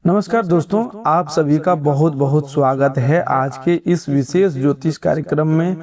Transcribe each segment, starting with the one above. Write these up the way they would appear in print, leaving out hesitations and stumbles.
नमस्कार दोस्तों, आप सभी का बहुत बहुत स्वागत है आज के इस विशेष ज्योतिष कार्यक्रम में।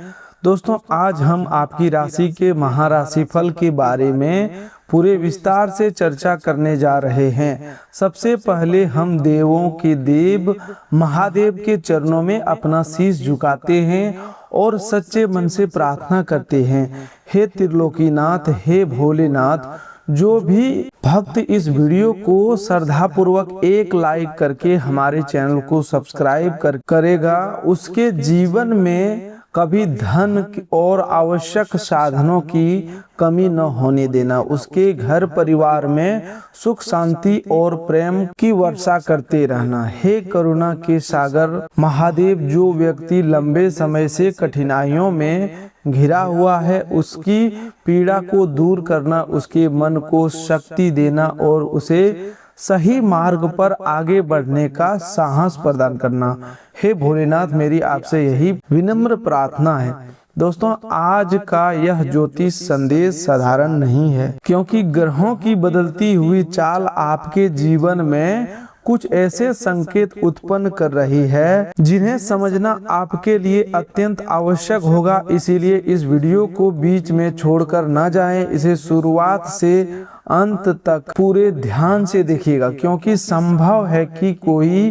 दोस्तों, आज हम आपकी राशि के महाराशि फल के बारे में पूरे विस्तार से चर्चा करने जा रहे हैं। सबसे पहले हम देवों के देव महादेव के चरणों में अपना शीश झुकाते हैं और सच्चे मन से प्रार्थना करते हैं, हे त्रिलोकीनाथ, हे भोलेनाथ। जो भी भक्त इस वीडियो को श्रद्धा पूर्वक एक लाइक करके हमारे चैनल को सब्सक्राइब करेगा, उसके जीवन में कभी धन और आवश्यक साधनों की कमी न होने देना। उसके घर परिवार में सुख शांति और प्रेम की वर्षा करते रहना। हे करुणा के सागर महादेव, जो व्यक्ति लंबे समय से कठिनाइयों में घिरा हुआ है, उसकी पीड़ा को दूर करना, उसके मन को शक्ति देना और उसे सही मार्ग पर आगे बढ़ने का साहस प्रदान करना। हे भोलेनाथ, मेरी आपसे यही विनम्र प्रार्थना है। दोस्तों, आज का यह ज्योतिष संदेश साधारण नहीं है, क्योंकि ग्रहों की बदलती हुई चाल आपके जीवन में कुछ ऐसे संकेत उत्पन्न कर रही है जिन्हें समझना आपके लिए अत्यंत आवश्यक होगा। इसीलिए इस वीडियो को बीच में छोड़कर न जाएं, इसे शुरुआत से अंत तक पूरे ध्यान से देखिएगा, क्योंकि संभव है कि कोई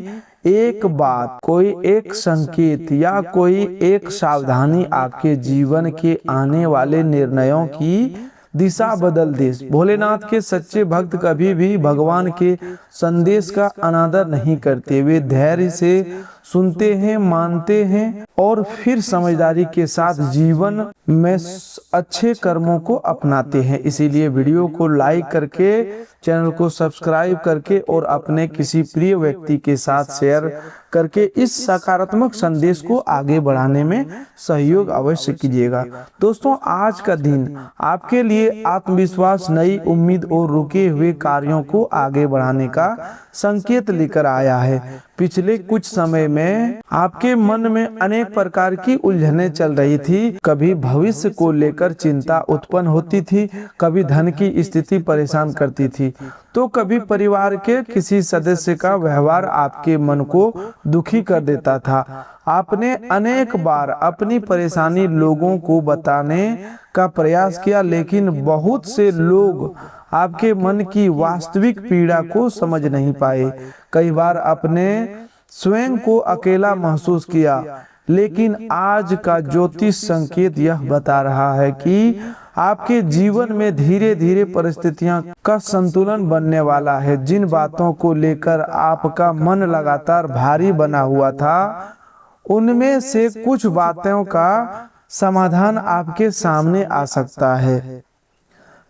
एक बात, कोई एक संकेत या कोई एक सावधानी आपके जीवन के आने वाले निर्णयों की दिशा बदल दे। भोलेनाथ के सच्चे भक्त कभी भी भगवान के संदेश का अनादर नहीं करते। वे धैर्य से सुनते हैं, मानते हैं और फिर समझदारी के साथ जीवन में अच्छे कर्मों को अपनाते हैं। इसीलिए वीडियो को लाइक करके, चैनल को सब्सक्राइब करके और अपने किसी प्रिय व्यक्ति के साथ शेयर करके इस सकारात्मक संदेश को आगे बढ़ाने में सहयोग अवश्य कीजिएगा। दोस्तों, आज का दिन आपके लिए आत्मविश्वास, नई उम्मीद और रुके हुए कार्यों को आगे बढ़ाने का संकेत लेकर आया है। पिछले कुछ समय में आपके मन में अनेक प्रकार की उलझनें चल रही थी। कभी भविष्य को लेकर चिंता उत्पन्न होती थी, कभी धन की स्थिति परेशान करती थी, तो कभी परिवार के किसी सदस्य का व्यवहार आपके मन को दुखी कर देता था। आपने अनेक बार अपनी परेशानी लोगों को बताने का प्रयास किया, लेकिन बहुत से लोग आपके मन की वास्तविक पीड़ा को समझ नहीं पाए। कई बार अपने स्वयं को अकेला महसूस किया, लेकिन आज का ज्योतिष संकेत यह बता रहा है कि आपके जीवन में धीरे धीरे परिस्थितियां का संतुलन बनने वाला है। जिन बातों को लेकर आपका मन लगातार भारी बना हुआ था, उनमें से कुछ बातों का समाधान आपके सामने आ सकता है।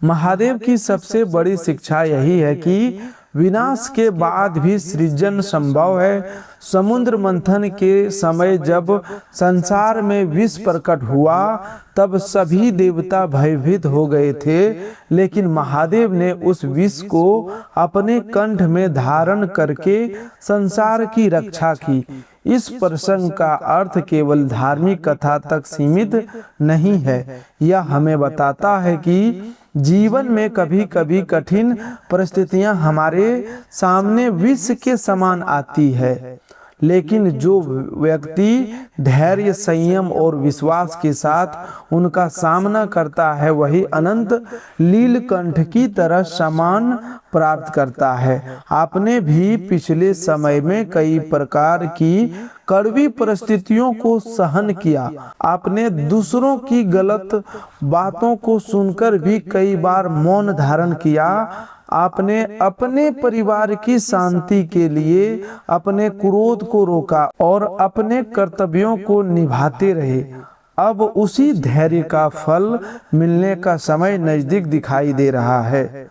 महादेव की सबसे बड़ी शिक्षा यही है कि विनाश के बाद भी सृजन संभव है। समुद्र मंथन के समय जब संसार में विष प्रकट हुआ, तब सभी देवता भयभीत हो गए थे, लेकिन महादेव ने उस विष को अपने कंठ में धारण करके संसार की रक्षा की। इस प्रसंग का अर्थ केवल धार्मिक कथा तक सीमित नहीं है। यह हमें बताता है कि जीवन में कभी कभी कठिन परिस्थितियां हमारे सामने विष के समान आती है, लेकिन जो व्यक्ति धैर्य, संयम और विश्वास के साथ उनका सामना करता है, वही अनंत नीलकंठ की तरह सम्मान प्राप्त करता है। आपने भी पिछले समय में कई प्रकार की कड़वी परिस्थितियों को सहन किया। आपने दूसरों की गलत बातों को सुनकर भी कई बार मौन धारण किया। आपने अपने परिवार की शांति के लिए अपने क्रोध को रोका और अपने कर्तव्यों को निभाते रहे। अब उसी धैर्य का फल मिलने का समय नजदीक दिखाई दे रहा है।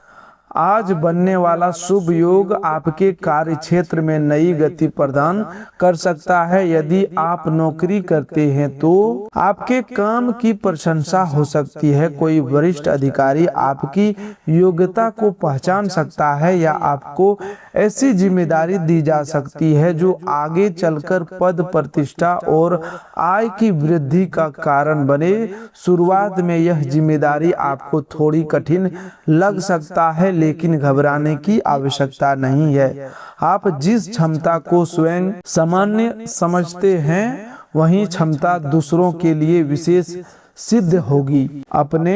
आज बनने वाला शुभ योग आपके कार्य क्षेत्र में नई गति प्रदान कर सकता है। यदि आप नौकरी करते हैं तो आपके काम की प्रशंसा हो सकती है। कोई वरिष्ठ अधिकारी आपकी योग्यता को पहचान सकता है या आपको ऐसी जिम्मेदारी दी जा सकती है जो आगे चलकर पद, प्रतिष्ठा और आय की वृद्धि का कारण बने। शुरुआत में यह जिम्मेदारी आपको थोड़ी कठिन लग सकता है, लेकिन घबराने की आवश्यकता नहीं है। आप जिस क्षमता को स्वयं सामान्य समझते हैं वही क्षमता दूसरों के लिए विशेष सिद्ध होगी। अपने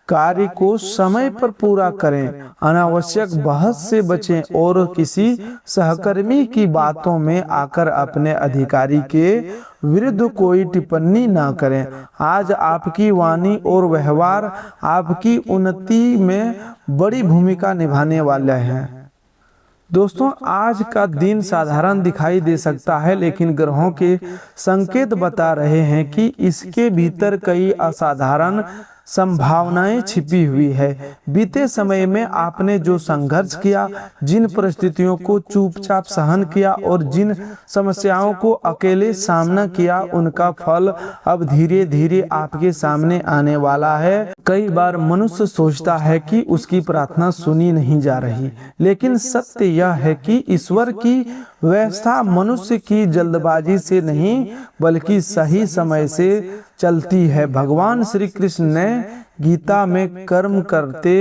कार्य को समय पर पूरा करें, अनावश्यक बहस से बचें और किसी सहकर्मी की बातों में आकर अपने अधिकारी के विरुद्ध कोई टिप्पणी ना करें। आज आपकी वाणी और व्यवहार आपकी उन्नति में बड़ी भूमिका निभाने वाले हैं। दोस्तों, आज का दिन साधारण दिखाई दे सकता है, लेकिन ग्रहों के संकेत बता रहे हैं कि इसके भीतर कई असाधारण संभावनाएं छिपी हुई है। बीते समय में आपने जो संघर्ष किया, जिन परिस्थितियों को चुपचाप सहन किया और जिन समस्याओं को अकेले सामना किया, उनका फल अब धीरे धीरे आपके सामने आने वाला है। कई बार मनुष्य सोचता है कि उसकी प्रार्थना सुनी नहीं जा रही, लेकिन सत्य यह है कि ईश्वर की व्यवस्था मनुष्य की जल्दबाजी से नहीं बल्कि सही समय से चलती है। भगवान श्री कृष्ण ने गीता में कर्म करते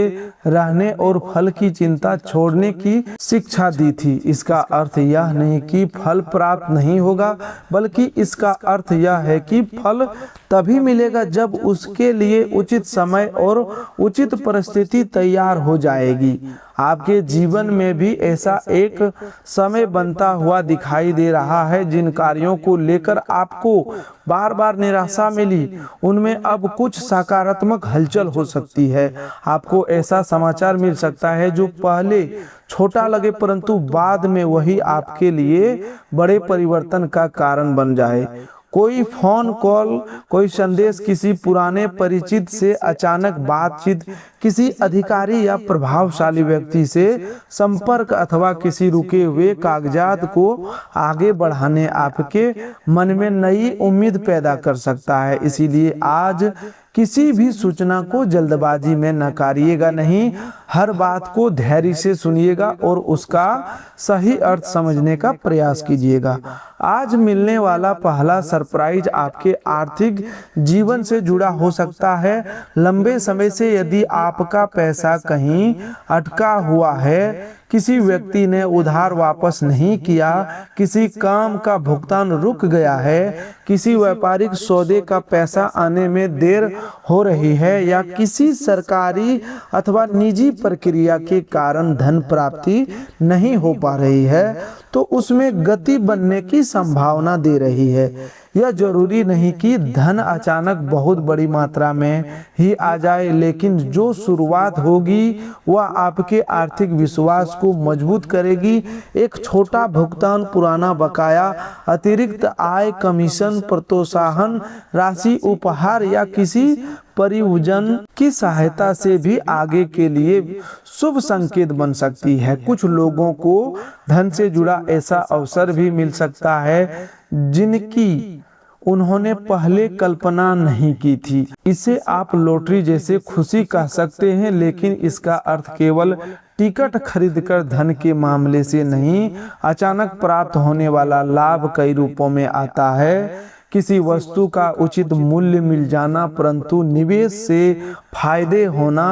रहने और फल की चिंता छोड़ने की शिक्षा दी थी। इसका अर्थ यह नहीं कि फल प्राप्त नहीं होगा, बल्कि इसका अर्थ यह है कि फल तभी मिलेगा जब उसके लिए उचित समय और उचित परिस्थिति तैयार हो जाएगी। आपके जीवन में भी ऐसा एक समय बनता हुआ दिखाई दे रहा है। जिन कार्यों को लेकर आपको बार बार निराशा मिली, उनमें अब कुछ सकारात्मक हलचल हो सकती है। आपको ऐसा समाचार मिल सकता है जो पहले छोटा लगे, परंतु बाद में वही आपके लिए बड़े परिवर्तन का कारण बन जाए। कोई फोन कॉल, कोई संदेश, किसी पुराने परिचित से अचानक बातचीत, किसी अधिकारी या प्रभावशाली व्यक्ति से संपर्क अथवा किसी रुके हुए कागजात को आगे बढ़ाने आपके मन में नई उम्मीद पैदा कर सकता है। इसीलिए आज किसी भी सूचना को जल्दबाजी में नकारिएगा नहीं, हर बात को धैर्य से सुनिएगा और उसका सही अर्थ समझने का प्रयास कीजिएगा। आज मिलने वाला पहला सरप्राइज आपके आर्थिक जीवन से जुड़ा हो सकता है। लंबे समय से यदि आपका पैसा कहीं अटका हुआ है, किसी व्यक्ति ने उधार वापस नहीं किया, किसी काम का भुगतान रुक गया है, किसी व्यापारिक सौदे का पैसा आने में देर हो रही है, या किसी सरकारी अथवा निजी प्रक्रिया के कारण धन प्राप्ति नहीं हो पा रही है, तो उसमें गति बनने की संभावना दे रही है। यह जरूरी नहीं कि धन अचानक बहुत बड़ी मात्रा में ही आ जाए, लेकिन जो शुरुआत होगी वह आपके आर्थिक विश्वास को मजबूत करेगी। एक छोटा भुगतान, पुराना बकाया, अतिरिक्त आय, कमीशन, प्रोत्साहन राशि, उपहार या किसी परिवजन की सहायता से भी आगे के लिए शुभ संकेत बन सकती है। कुछ लोगों को धन से जुड़ा ऐसा अवसर भी मिल सकता है जिनकी उन्होंने पहले कल्पना नहीं की थी। इसे आप लॉटरी जैसे खुशी कह सकते हैं, लेकिन इसका अर्थ केवल टिकट खरीदकर धन के मामले से नहीं, अचानक प्राप्त होने वाला लाभ कई रूपों में आता है। किसी वस्तु का उचित मूल्य मिल जाना, परंतु निवेश से फायदे होना,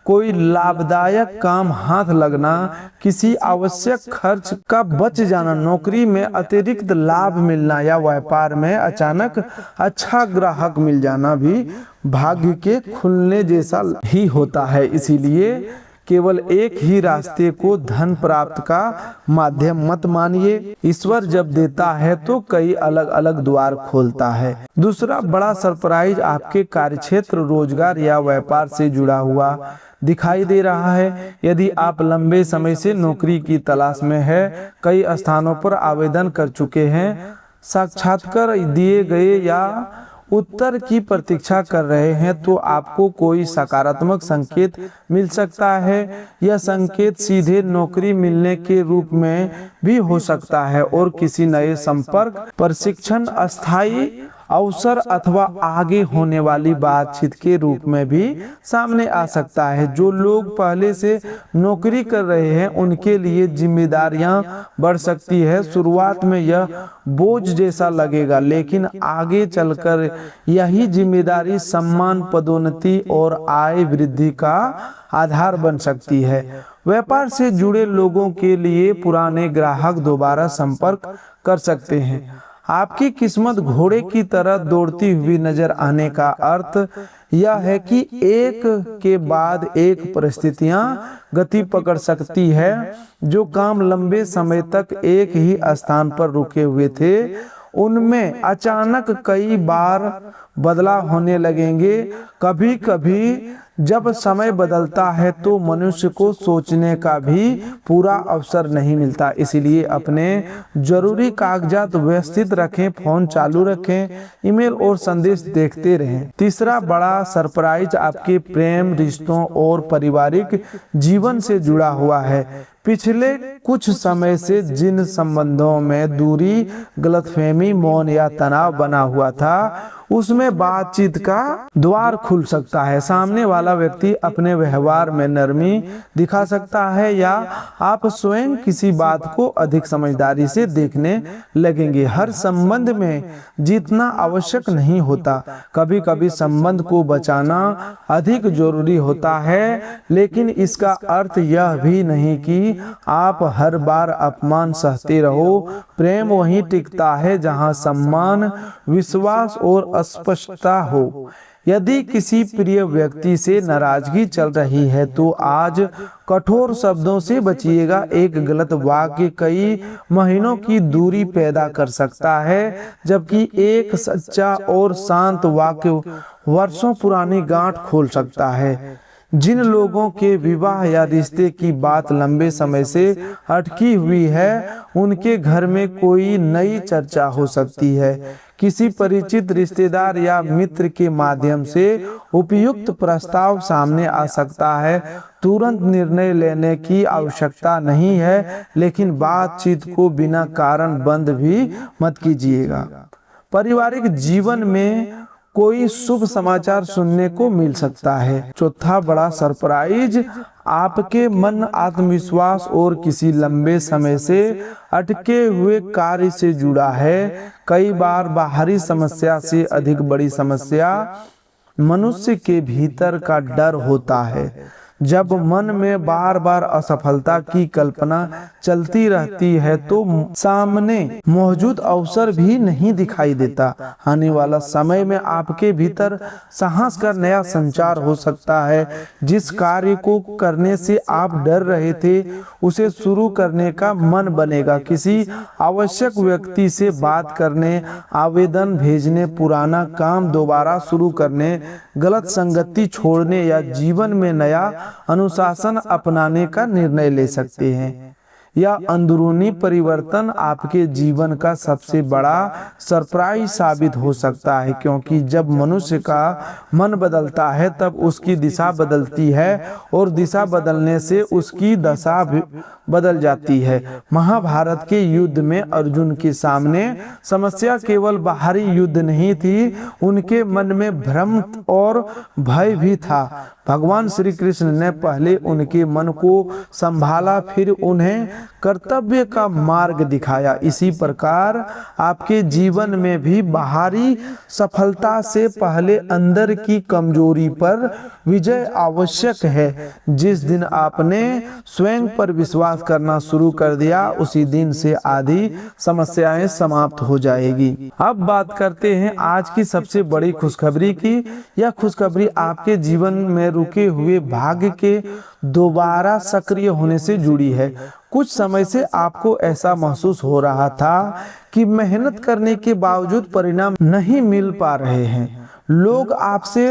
कोई लाभदायक काम हाथ लगना, किसी आवश्यक खर्च का बच जाना, नौकरी में अतिरिक्त लाभ मिलना या व्यापार में अचानक अच्छा ग्राहक मिल जाना भी भाग्य के खुलने जैसा ही होता है। इसीलिए केवल एक ही रास्ते को धन प्राप्त का माध्यम मत मानिए। ईश्वर जब देता है तो कई अलग अलग द्वार खोलता है। दूसरा बड़ा सरप्राइज आपके कार्यक्षेत्र, रोजगार या व्यापार से जुड़ा हुआ दिखाई दे रहा है। यदि आप लंबे समय से नौकरी की तलाश में है, कई स्थानों पर आवेदन कर चुके हैं, साक्षात्कार दिए गए या उत्तर की प्रतीक्षा कर रहे हैं, तो आपको कोई सकारात्मक संकेत मिल सकता है। यह संकेत सीधे नौकरी मिलने के रूप में भी हो सकता है और किसी नए संपर्क, प्रशिक्षण, अस्थायी अवसर अथवा आगे होने वाली बातचीत के रूप में भी सामने आ सकता है। जो लोग पहले से नौकरी कर रहे हैं उनके लिए जिम्मेदारियां बढ़ सकती है। शुरुआत में यह बोझ जैसा लगेगा, लेकिन आगे चलकर यही जिम्मेदारी सम्मान, पदोन्नति और आय वृद्धि का आधार बन सकती है। व्यापार से जुड़े लोगों के लिए पुराने ग्राहक दोबारा संपर्क कर सकते हैं। आपकी किस्मत घोड़े की तरह दौड़ती हुई नजर आने का अर्थ यह है कि एक के बाद एक परिस्थितियां गति पकड़ सकती है। जो काम लंबे समय तक एक ही स्थान पर रुके हुए थे उनमें अचानक कई बार बदलाव होने लगेंगे। कभी कभी जब समय बदलता है तो मनुष्य को सोचने का भी पूरा अवसर नहीं मिलता। इसलिए अपने जरूरी कागजात व्यवस्थित रखें, फोन चालू रखें, ईमेल और संदेश देखते रहें। तीसरा बड़ा सरप्राइज आपके प्रेम, रिश्तों और पारिवारिक जीवन से जुड़ा हुआ है। पिछले कुछ समय से जिन संबंधों में दूरी, गलतफहमी, मौन या तनाव बना हुआ था उसमें बातचीत का द्वार खुल सकता है। सामने वाला व्यक्ति अपने व्यवहार में नरमी दिखा सकता है या आप स्वयं किसी बात को अधिक समझदारी से देखने लगेंगे। हर संबंध में जीतना आवश्यक नहीं होता। कभी कभी संबंध को बचाना अधिक जरूरी होता है, लेकिन इसका अर्थ यह भी नहीं कि आप हर बार अपमान सहते रहो। प्रेम वहीं टिकता है जहां सम्मान, विश्वास और अस्पष्टता हो। यदि किसी प्रिय व्यक्ति से नाराजगी चल रही है तो आज कठोर शब्दों से बचिएगा। एक गलत वाक्य कई महीनों की दूरी पैदा कर सकता है, जबकि एक सच्चा और शांत वाक्य वर्षों पुरानी गांठ खोल सकता है। जिन लोगों के विवाह या रिश्ते की बात लंबे समय से अटकी हुई है उनके घर में कोई नई चर्चा हो सकती है। किसी परिचित रिश्तेदार या मित्र के माध्यम से उपयुक्त प्रस्ताव सामने आ सकता है। तुरंत निर्णय लेने की आवश्यकता नहीं है, लेकिन बातचीत को बिना कारण बंद भी मत कीजिएगा। पारिवारिक जीवन में कोई शुभ समाचार सुनने को मिल सकता है। चौथा बड़ा सरप्राइज आपके मन, आत्मविश्वास और किसी लंबे समय से अटके हुए कार्य से जुड़ा है। कई बार बाहरी समस्या से अधिक बड़ी समस्या मनुष्य के भीतर का डर होता है। जब मन में बार बार असफलता की कल्पना चलती रहती है तो सामने मौजूद अवसर भी नहीं दिखाई देता। आने वाला समय में आपके भीतर साहस का नया संचार हो सकता है। जिस कार्य को करने से आप डर रहे थे उसे शुरू करने का मन बनेगा। किसी आवश्यक व्यक्ति से बात करने, आवेदन भेजने, पुराना काम दोबारा शुरू करने, गलत संगति छोड़ने या जीवन में नया अनुशासन अपनाने का निर्णय ले सकते हैं। यह अंदरूनी परिवर्तन आपके जीवन का सबसे बड़ा सरप्राइज साबित हो सकता है, क्योंकि जब मनुष्य का मन बदलता है तब उसकी दिशा बदलती है और दिशा बदलने से उसकी दशा भी बदल जाती है। महाभारत के युद्ध में अर्जुन के सामने समस्या केवल बाहरी युद्ध नहीं थी, उनके मन में भ्रम और भय भी था। भगवान श्री कृष्ण ने पहले उनके मन को संभाला, फिर उन्हें कर्तव्य का मार्ग दिखाया। इसी प्रकार आपके जीवन में भी बाहरी सफलता से पहले अंदर की कमजोरी पर विजय आवश्यक है। जिस दिन आपने स्वयं पर विश्वास करना शुरू कर दिया उसी दिन से आधी समस्याएं समाप्त हो जाएगी। अब बात करते हैं आज की सबसे बड़ी खुशखबरी की। यह खुशखबरी आपके जीवन में रुके हुए भाग्य के दोबारा सक्रिय होने से जुड़ी है। कुछ समय से आपको ऐसा महसूस हो रहा था कि मेहनत करने के बावजूद परिणाम नहीं मिल पा रहे हैं। लोग आपसे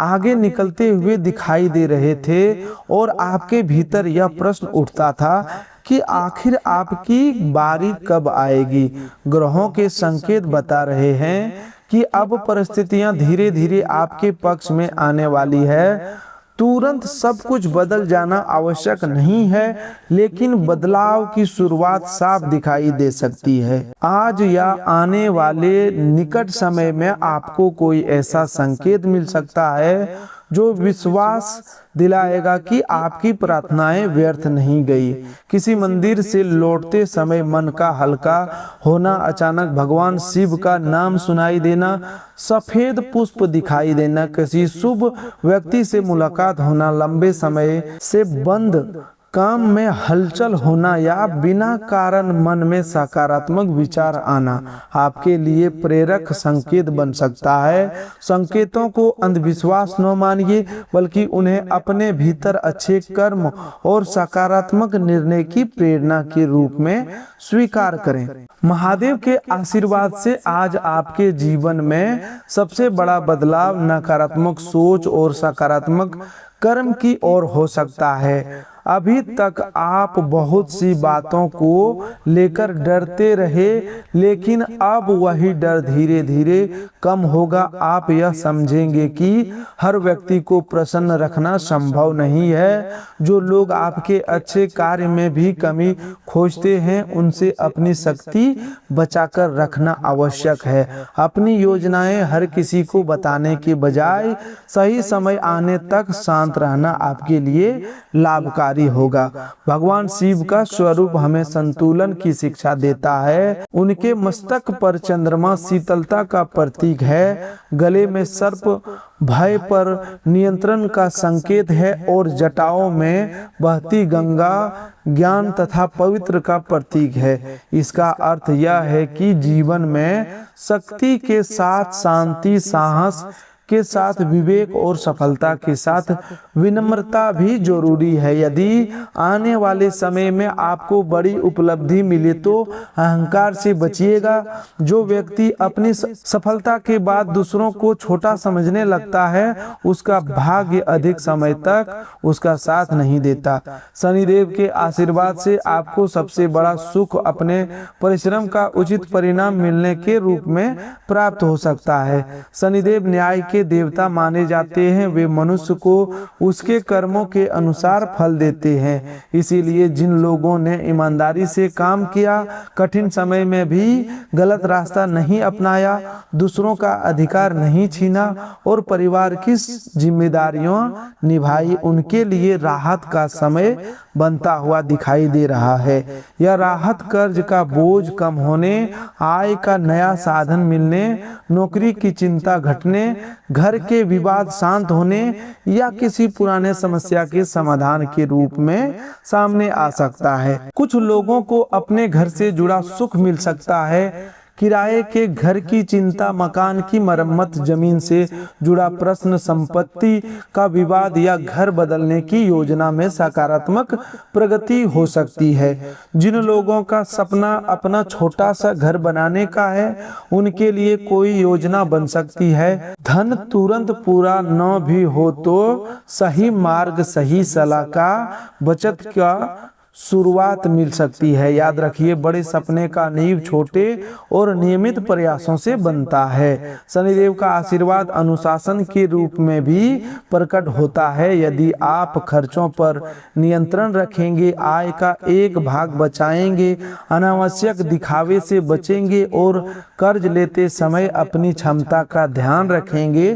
आगे निकलते हुए दिखाई दे रहे थे और आपके भीतर यह प्रश्न उठता था कि आखिर आपकी बारी कब आएगी। ग्रहों के संकेत बता रहे हैं कि अब परिस्थितियां धीरे धीरे आपके पक्ष में आने वाली है। तुरंत सब कुछ बदल जाना आवश्यक नहीं है, लेकिन बदलाव की शुरुआत साफ दिखाई दे सकती है। आज या आने वाले निकट समय में आपको कोई ऐसा संकेत मिल सकता है जो विश्वास दिलाएगा कि आपकी प्रार्थनाएं व्यर्थ नहीं गई। किसी मंदिर से लौटते समय मन का हल्का होना, अचानक भगवान शिव का नाम सुनाई देना, सफेद पुष्प दिखाई देना, किसी शुभ व्यक्ति से मुलाकात होना, लंबे समय से बंद काम में हलचल होना या बिना कारण मन में सकारात्मक विचार आना आपके लिए प्रेरक संकेत बन सकता है। संकेतों को अंधविश्वास न मानिए, बल्कि उन्हें अपने भीतर अच्छे कर्म और सकारात्मक निर्णय की प्रेरणा के रूप में स्वीकार करें। महादेव के आशीर्वाद से आज आपके जीवन में सबसे बड़ा बदलाव नकारात्मक सोच और सकारात्मक कर्म की ओर हो सकता है। अभी तक आप बहुत सी बातों को लेकर डरते रहे, लेकिन अब वही डर धीरे धीरे कम होगा। आप यह समझेंगे कि हर व्यक्ति को प्रसन्न रखना संभव नहीं है। जो लोग आपके अच्छे कार्य में भी कमी खोजते हैं, उनसे अपनी शक्ति बचाकर रखना आवश्यक है। अपनी योजनाएं हर किसी को बताने के बजाय सही समय आने तक शांत रहना आपके लिए लाभकारी होगा। भगवान शिव का स्वरूप हमें संतुलन की शिक्षा देता है। उनके मस्तक पर चंद्रमा शीतलता का प्रतीक है, गले में सर्प भय पर नियंत्रण का संकेत है और जटाओं में बहती गंगा ज्ञान तथा पवित्र का प्रतीक है। इसका अर्थ यह है कि जीवन में शक्ति के साथ शांति, साहस के साथ विवेक और सफलता के साथ विनम्रता भी जरूरी है। यदि आने वाले समय में आपको बड़ी उपलब्धि मिले तो अहंकार से बचिएगा। जो व्यक्ति अपनी सफलता के बाद दूसरों को छोटा समझने लगता है, उसका भाग्य अधिक समय तक उसका साथ नहीं देता। शनिदेव के आशीर्वाद से आपको सबसे बड़ा सुख अपने परिश्रम का उचित परिणाम मिलने के रूप में प्राप्त हो सकता है। शनिदेव न्याय के देवता माने जाते हैं। वे मनुष्य को उसके कर्मों के अनुसार फल देते हैं। इसीलिए जिन लोगों ने ईमानदारी से काम किया, कठिन समय में भी गलत रास्ता नहीं अपनाया, दूसरों का अधिकार नहीं छीना और परिवार की जिम्मेदारियों निभाई, उनके लिए राहत का समय बनता हुआ दिखाई दे रहा है। यह राहत कर्ज का बोझ कम होने, आय का नया साधन मिलने, नौकरी की चिंता घटने, घर के विवाद शांत होने या किसी पुराने समस्या के समाधान के रूप में सामने आ सकता है। कुछ लोगों को अपने घर से जुड़ा सुख मिल सकता है। किराए के घर की चिंता, मकान की मरम्मत, जमीन से जुड़ा प्रश्न, संपत्ति का विवाद या घर बदलने की योजना में सकारात्मक प्रगति हो सकती है। जिन लोगों का सपना अपना छोटा सा घर बनाने का है, उनके लिए कोई योजना बन सकती है। धन तुरंत पूरा न भी हो तो सही मार्ग, सही सलाह का बचत का शुरुआत मिल सकती है। याद रखिए, बड़े सपने का नींव छोटे और नियमित प्रयासों से बनता है। शनिदेव का आशीर्वाद अनुशासन के रूप में भी प्रकट होता है। यदि आप खर्चों पर नियंत्रण रखेंगे, आय का एक भाग बचाएंगे, अनावश्यक दिखावे से बचेंगे और कर्ज लेते समय अपनी क्षमता का ध्यान रखेंगे,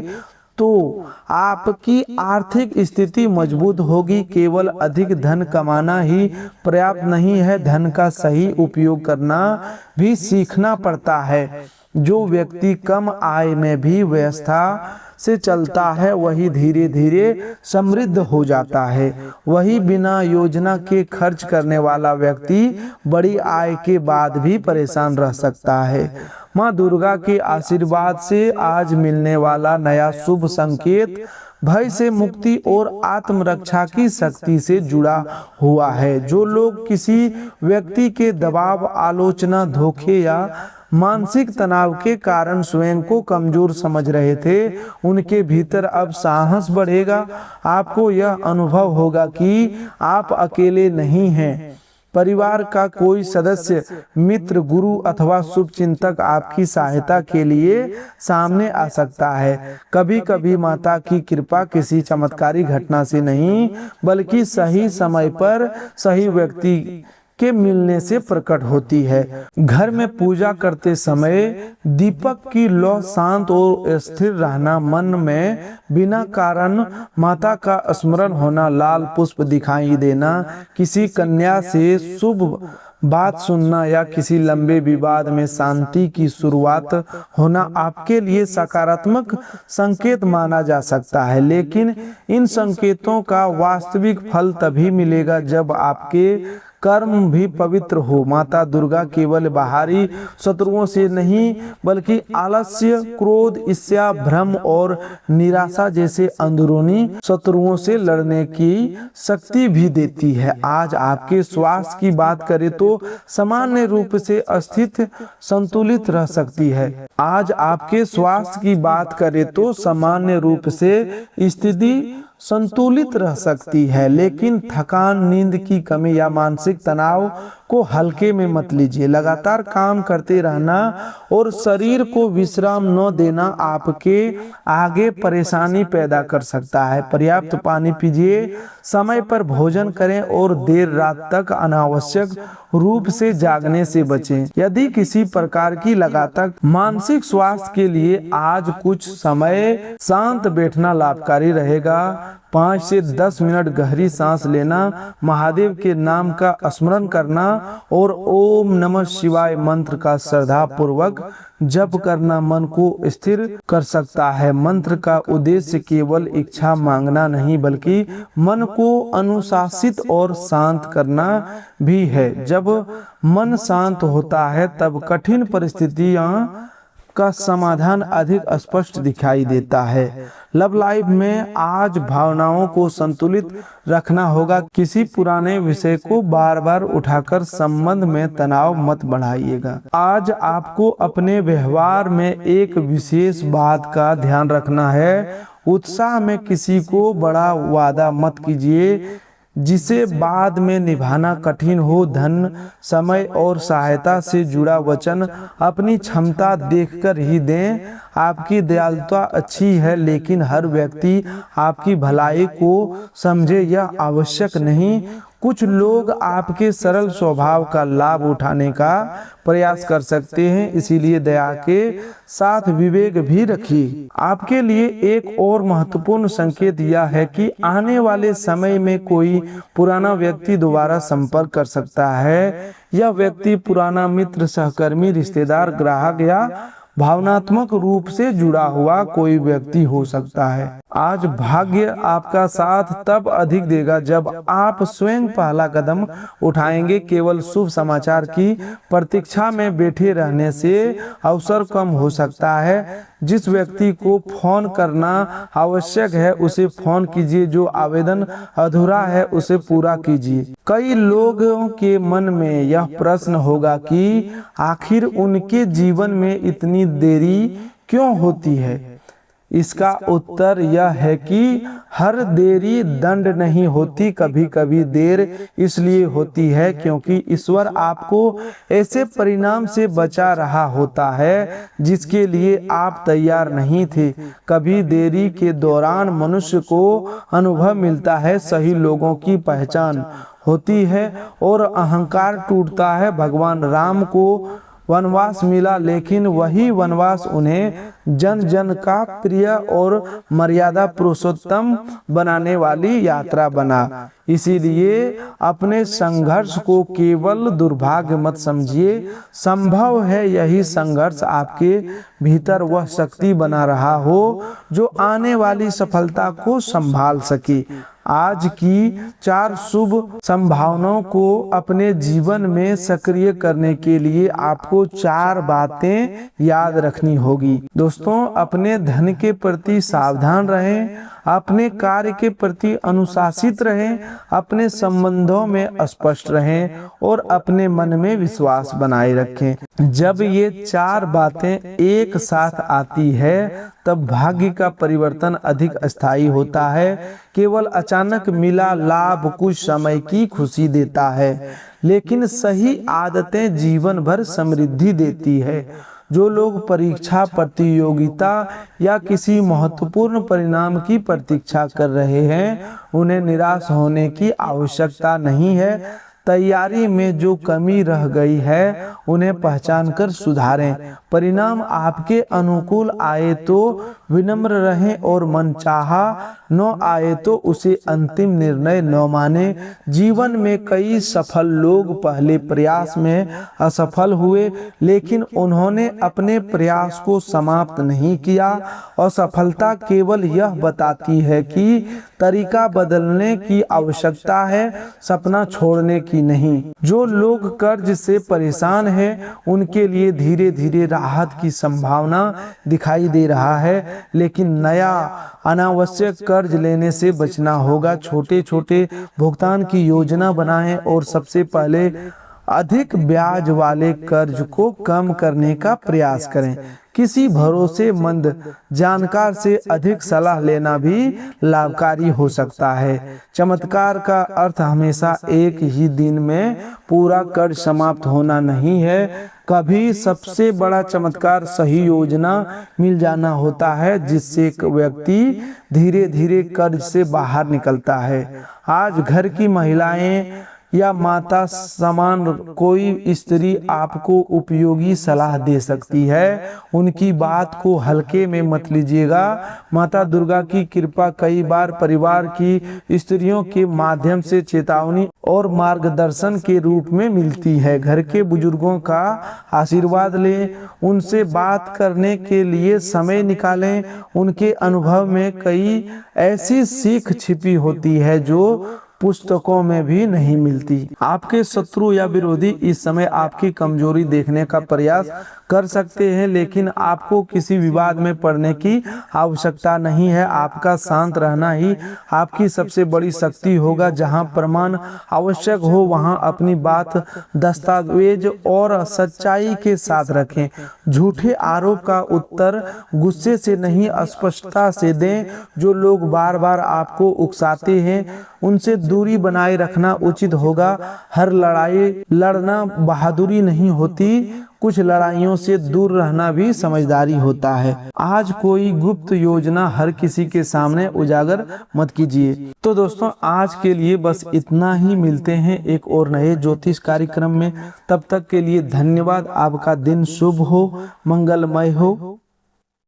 तो आपकी आर्थिक स्थिति मजबूत होगी। केवल अधिक धन कमाना ही पर्याप्त नहीं है, धन का सही उपयोग करना भी सीखना पड़ता है। जो व्यक्ति कम आय में भी व्यवस्था से चलता है, वही धीरे धीरे समृद्ध हो जाता है। वही बिना योजना के खर्च करने वाला व्यक्ति बड़ी आय के बाद भी परेशान रह सकता है। माँ दुर्गा के आशीर्वाद से आज मिलने वाला नया शुभ संकेत भय से मुक्ति और आत्मरक्षा की शक्ति से जुड़ा हुआ है। जो लोग किसी व्यक्ति के दबाव, आलोचना, धोखे या मानसिक तनाव के कारण स्वयं को कमजोर समझ रहे थे, उनके भीतर अब साहस बढ़ेगा। आपको यह अनुभव होगा कि आप अकेले नहीं हैं। परिवार का कोई सदस्य, मित्र, गुरु अथवा शुभ चिंतक आपकी सहायता के लिए सामने आ सकता है। कभी कभी माता की कृपा किसी चमत्कारी घटना से नहीं बल्कि सही समय पर सही व्यक्ति के मिलने से प्रकट होती है। घर में पूजा करते समय दीपक की लौ शांत और स्थिर रहना, मन में बिना कारण माता का स्मरण होना, लाल पुष्प दिखाई देना, किसी कन्या से शुभ बात सुनना या किसी लंबे विवाद में शांति की शुरुआत होना आपके लिए सकारात्मक संकेत माना जा सकता है। लेकिन इन संकेतों का वास्तविक फल तभी मिलेगा जब आपके कर्म भी पवित्र हो। माता दुर्गा केवल बाहरी शत्रुओं से नहीं बल्कि आलस्य, क्रोध, ईर्ष्या, भ्रम और निराशा जैसे अंदरूनी शत्रुओं से लड़ने की शक्ति भी देती है। आज आपके स्वास्थ्य की बात करें तो सामान्य रूप से स्थिति संतुलित रह सकती है। आज आपके स्वास्थ्य की बात करें तो सामान्य रूप से स्थिति संतुलित रह सकती है, लेकिन थकान, नींद की कमी या मानसिक तनाव को हल्के में मत लीजिए। लगातार काम करते रहना और शरीर को विश्राम न देना आपके आगे परेशानी पैदा कर सकता है। पर्याप्त पानी पीजिए, समय पर भोजन करें और देर रात तक अनावश्यक रूप से जागने से बचें। यदि किसी प्रकार की लगातार मानसिक स्वास्थ्य के लिए आज कुछ समय शांत बैठना लाभकारी रहेगा। 5 से 10 मिनट गहरी सांस लेना, महादेव के नाम का स्मरण करना और ओम नमः शिवाय मंत्र का श्रद्धा पूर्वक जप करना मन को स्थिर कर सकता है। मंत्र का उद्देश्य केवल इच्छा मांगना नहीं बल्कि मन को अनुशासित और शांत करना भी है। जब मन शांत होता है तब कठिन परिस्थितियां का समाधान अधिक स्पष्ट दिखाई देता है। लव लाइफ में आज भावनाओं को संतुलित रखना होगा। किसी पुराने विषय को बार बार उठाकर संबंध में तनाव मत बढ़ाइएगा। आज आपको अपने व्यवहार में एक विशेष बात का ध्यान रखना है। उत्साह में किसी को बड़ा वादा मत कीजिए जिसे बाद में निभाना कठिन हो। धन, समय और सहायता से जुड़ा वचन अपनी क्षमता देखकर ही दें। आपकी दयालुता अच्छी है लेकिन हर व्यक्ति आपकी भलाई को समझे यह आवश्यक नहीं। कुछ लोग आपके सरल स्वभाव का लाभ उठाने का प्रयास कर सकते हैं, इसीलिए दया के साथ विवेक भी रखिए। आपके लिए एक और महत्वपूर्ण संकेत यह है कि आने वाले समय में कोई पुराना व्यक्ति दोबारा संपर्क कर सकता है। यह व्यक्ति पुराना मित्र, सहकर्मी, रिश्तेदार, ग्राहक या भावनात्मक रूप से जुड़ा हुआ कोई व्यक्ति हो सकता है। आज भाग्य आपका साथ तब अधिक देगा जब आप स्वयं पहला कदम उठाएंगे। केवल शुभ समाचार की प्रतीक्षा में बैठे रहने से अवसर कम हो सकता है। जिस व्यक्ति को फोन करना आवश्यक है उसे फोन कीजिए, जो आवेदन अधूरा है उसे पूरा कीजिए। कई लोगों के मन में यह प्रश्न होगा कि आखिर उनके जीवन में इतनी देरी क्यों होती है। इसका उत्तर यह है कि हर देरी दंड नहीं होती। कभी कभी देर इसलिए होती है क्योंकि ईश्वर आपको ऐसे परिणाम से बचा रहा होता है जिसके लिए आप तैयार नहीं थे। कभी देरी के दौरान मनुष्य को अनुभव मिलता है, सही लोगों की पहचान होती है और अहंकार टूटता है। भगवान राम को वनवास मिला लेकिन वही वनवास उन्हें जन जन का प्रिय और मर्यादा पुरुषोत्तम बनाने वाली यात्रा बना। इसीलिए अपने संघर्ष को केवल दुर्भाग्य मत समझिए। संभव है यही संघर्ष आपके भीतर वह शक्ति बना रहा हो जो आने वाली सफलता को संभाल सके। आज की 4 शुभ संभावनाओं को अपने जीवन में सक्रिय करने के लिए आपको 4 बातें याद रखनी होगी। दोस्तों, अपने धन के प्रति सावधान रहें, अपने कार्य के प्रति अनुशासित रहें, अपने संबंधों में स्पष्ट रहें और अपने मन में विश्वास बनाए रखें। जब ये चार बातें एक साथ आती है तब भाग्य का परिवर्तन अधिक स्थायी होता है। केवल अचानक मिला लाभ कुछ समय की खुशी देता है, लेकिन सही आदतें जीवन भर समृद्धि देती है। जो लोग परीक्षा, प्रतियोगिता या किसी महत्वपूर्ण परिणाम की प्रतीक्षा कर रहे हैं, उन्हें निराश होने की आवश्यकता नहीं है। तैयारी में जो कमी रह गई है उन्हें पहचान कर सुधारें। परिणाम आपके अनुकूल आए तो विनम्र रहें और मनचाहा न आए तो उसे अंतिम निर्णय न माने। जीवन में कई सफल लोग पहले प्रयास में असफल हुए, लेकिन उन्होंने अपने प्रयास को समाप्त नहीं किया। असफलता केवल यह बताती है कि तरीका बदलने की आवश्यकता है, सपना छोड़ने की नहीं। जो लोग कर्ज से परेशान हैं, उनके लिए धीरे धीरे राहत की संभावना दिखाई दे रहा है, लेकिन नया अनावश्यक कर्ज लेने से बचना होगा। छोटे छोटे भुगतान की योजना बनाएं और सबसे पहले अधिक ब्याज वाले कर्ज को कम करने का प्रयास करें। किसी भरोसेमंद जानकार से अधिक सलाह लेना भी लाभकारी हो सकता है। चमत्कार का अर्थ हमेशा एक ही दिन में पूरा कर्ज समाप्त होना नहीं है। कभी सबसे बड़ा चमत्कार सही योजना मिल जाना होता है, जिससे एक व्यक्ति धीरे धीरे कर्ज से बाहर निकलता है। आज घर की महिलाएं या माता समान कोई स्त्री आपको उपयोगी सलाह दे सकती है। उनकी बात को हल्के में मत लीजिएगा। माता दुर्गा की कृपा कई बार परिवार की स्त्रियों के माध्यम से चेतावनी और मार्गदर्शन के रूप में मिलती है। घर के बुजुर्गों का आशीर्वाद लें, उनसे बात करने के लिए समय निकालें। उनके अनुभव में कई ऐसी सीख छिपी होती है जो पुस्तकों में भी नहीं मिलती। आपके शत्रु या विरोधी इस समय आपकी कमजोरी देखने का प्रयास कर सकते हैं, लेकिन आपको किसी विवाद में पड़ने की आवश्यकता नहीं है। आपका शांत रहना ही आपकी सबसे बड़ी शक्ति होगा। जहां प्रमाण आवश्यक हो वहां अपनी बात दस्तावेज और सच्चाई के साथ रखें। झूठे आरोप का उत्तर गुस्से से नहीं, स्पष्टता से दें। जो लोग बार बार आपको उकसाते हैं, उनसे दूरी बनाए रखना उचित होगा। हर लड़ाई लड़ना बहादुरी नहीं होती, कुछ लड़ाइयों से दूर रहना भी समझदारी होता है। आज कोई गुप्त योजना हर किसी के सामने उजागर मत कीजिए। तो दोस्तों, आज के लिए बस इतना ही। मिलते हैं एक और नए ज्योतिष कार्यक्रम में। तब तक के लिए धन्यवाद। आपका दिन शुभ हो, मंगलमय हो।